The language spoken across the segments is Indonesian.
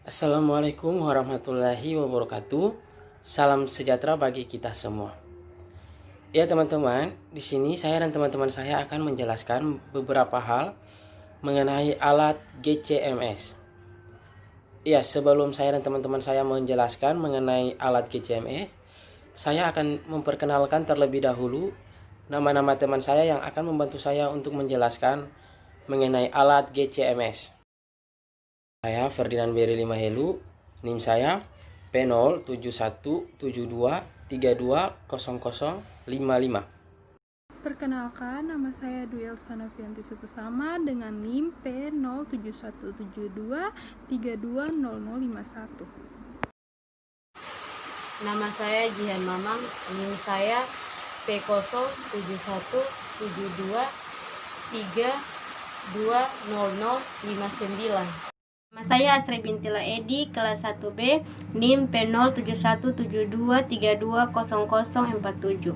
Assalamualaikum warahmatullahi wabarakatuh. Salam sejahtera bagi kita semua. Ya teman-teman, di sini saya dan teman-teman saya akan menjelaskan beberapa hal mengenai alat GCMS. Ya, sebelum saya dan teman-teman saya menjelaskan mengenai alat GCMS, saya akan memperkenalkan terlebih dahulu nama-nama teman saya yang akan membantu saya untuk menjelaskan mengenai alat GCMS. Saya Ferdinand Beri Limahelu, NIM saya P07172320055. Perkenalkan, nama saya Dwi Elsa Novianti Supesama dengan NIM P07172320051. Nama saya Jihan Mamang, NIM saya P07173200059. Nama saya Astri Bintila Edi, kelas 1B, NIM P07172320047.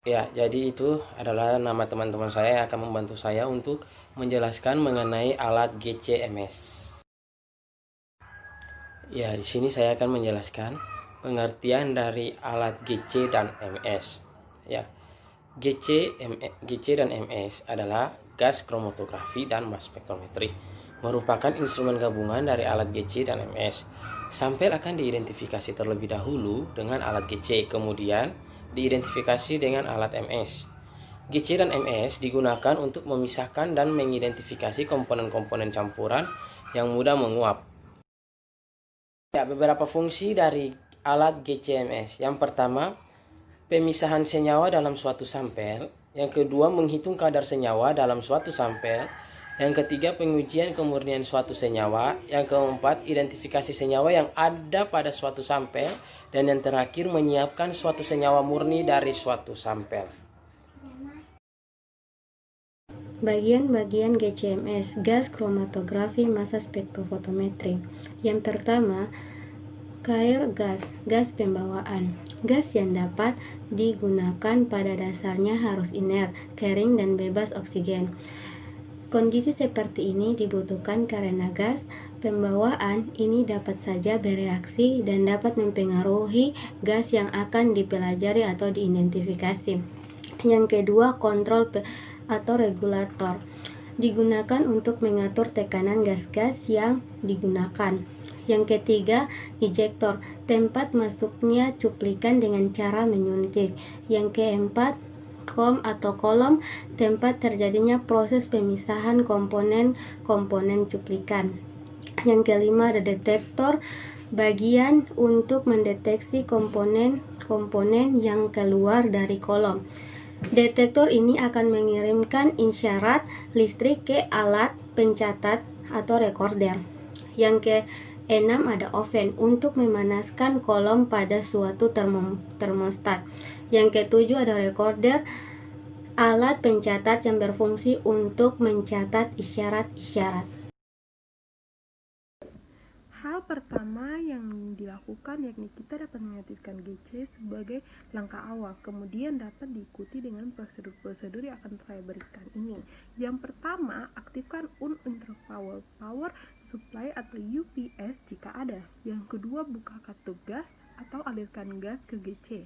Ya, jadi itu adalah nama teman-teman saya yang akan membantu saya untuk menjelaskan mengenai alat GCMS. Ya, di sini saya akan menjelaskan pengertian dari alat GC dan MS. Ya, GC dan MS adalah gas kromatografi dan mass spektrometri, merupakan instrumen gabungan dari alat GC dan MS. Sampel akan diidentifikasi terlebih dahulu dengan alat GC, kemudian diidentifikasi dengan alat MS. GC dan MS digunakan untuk memisahkan dan mengidentifikasi komponen-komponen campuran yang mudah menguap. Ya, beberapa fungsi dari alat GCMS. Yang pertama, pemisahan senyawa dalam suatu sampel. Yang kedua, menghitung kadar senyawa dalam suatu sampel. Yang ketiga, pengujian kemurnian suatu senyawa. Yang keempat, identifikasi senyawa yang ada pada suatu sampel. Dan yang terakhir, menyiapkan suatu senyawa murni dari suatu sampel. Bagian-bagian GCMS, gas kromatografi massa spektrofotometri. Yang pertama, cair gas, gas pembawaan. Gas yang dapat digunakan pada dasarnya harus inert, kering, dan bebas oksigen. Kondisi seperti ini dibutuhkan karena gas pembawaan ini dapat saja bereaksi dan dapat mempengaruhi gas yang akan dipelajari atau diidentifikasi. Yang kedua, kontrol atau regulator. Digunakan untuk mengatur tekanan gas-gas yang digunakan. Yang ketiga, ejector, tempat masuknya cuplikan dengan cara menyuntik. Yang keempat, kolom, tempat terjadinya proses pemisahan komponen-komponen cuplikan. Yang kelima, ada detektor, bagian untuk mendeteksi komponen-komponen yang keluar dari kolom. Detektor ini akan mengirimkan isyarat listrik ke alat pencatat atau recorder. Yang keenam, ada oven untuk memanaskan kolom pada suatu termostat. Yang ketujuh, ada recorder, alat pencatat yang berfungsi untuk mencatat isyarat-isyarat. Hal pertama yang dilakukan yakni kita dapat mengaktifkan GC sebagai langkah awal, kemudian dapat diikuti dengan prosedur-prosedur yang akan saya berikan ini. Yang pertama, aktifkan uninterruptible power supply atau UPS jika ada. Yang kedua, buka katup gas atau alirkan gas ke GC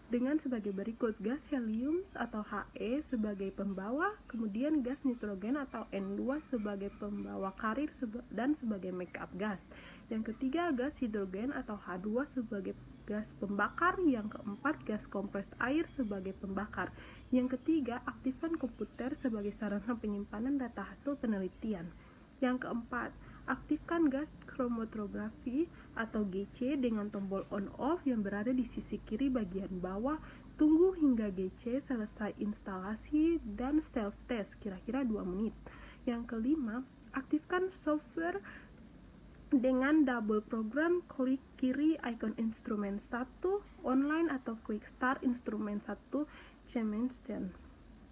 dengan sebagai berikut: gas helium atau He sebagai pembawa, kemudian gas nitrogen atau N2 sebagai pembawa karir dan sebagai backup gas. Yang ketiga, gas hidrogen atau H2 sebagai gas pembakar. Yang keempat, gas kompres air sebagai pembakar. Yang ketiga, aktifkan komputer sebagai sarana penyimpanan data hasil penelitian. Yang keempat, aktifkan gas kromatografi atau GC dengan tombol on-off yang berada di sisi kiri bagian bawah. Tunggu hingga GC selesai instalasi dan self-test kira-kira 2 menit. Yang kelima, aktifkan software dengan double program. Klik kiri icon instrumen 1 online atau klik start instrumen 1 Chemistry.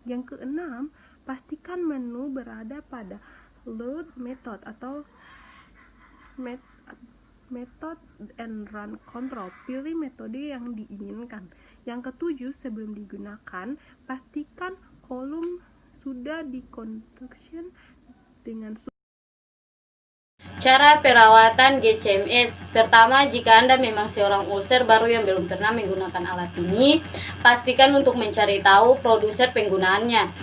Yang keenam, pastikan menu berada pada load method atau method and run control. Pilih metode yang diinginkan. Yang ketujuh, sebelum digunakan, pastikan kolom sudah dikonstruksi dengan Cara perawatan GCMS. Pertama, jika Anda memang seorang user baru yang belum pernah menggunakan alat ini, pastikan untuk mencari tahu produser penggunaannya.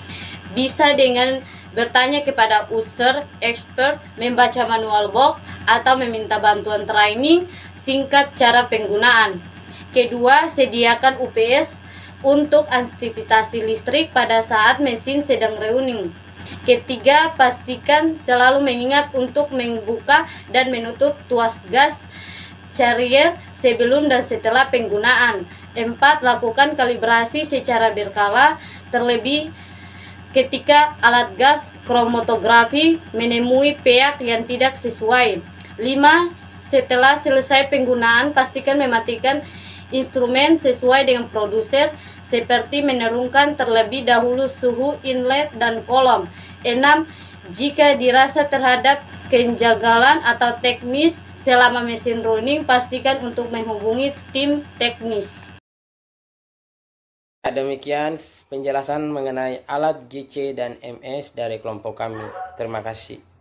Bisa dengan bertanya kepada user expert, membaca manual box, atau meminta bantuan training singkat cara penggunaan. Kedua, sediakan UPS untuk aktivitas listrik pada saat mesin sedang running. Ketiga, pastikan selalu mengingat untuk membuka dan menutup tuas gas carrier sebelum dan setelah penggunaan. 4. Lakukan kalibrasi secara berkala, terlebih ketika alat gas kromatografi menemui pihak yang tidak sesuai. 5. Setelah selesai penggunaan, pastikan mematikan instrumen sesuai dengan produser, seperti menurunkan terlebih dahulu suhu inlet dan kolom. 6. Jika dirasa terhadap kejanggalan atau teknis selama mesin running, pastikan untuk menghubungi tim teknis. Demikian penjelasan mengenai alat GC dan MS dari kelompok kami. Terima kasih.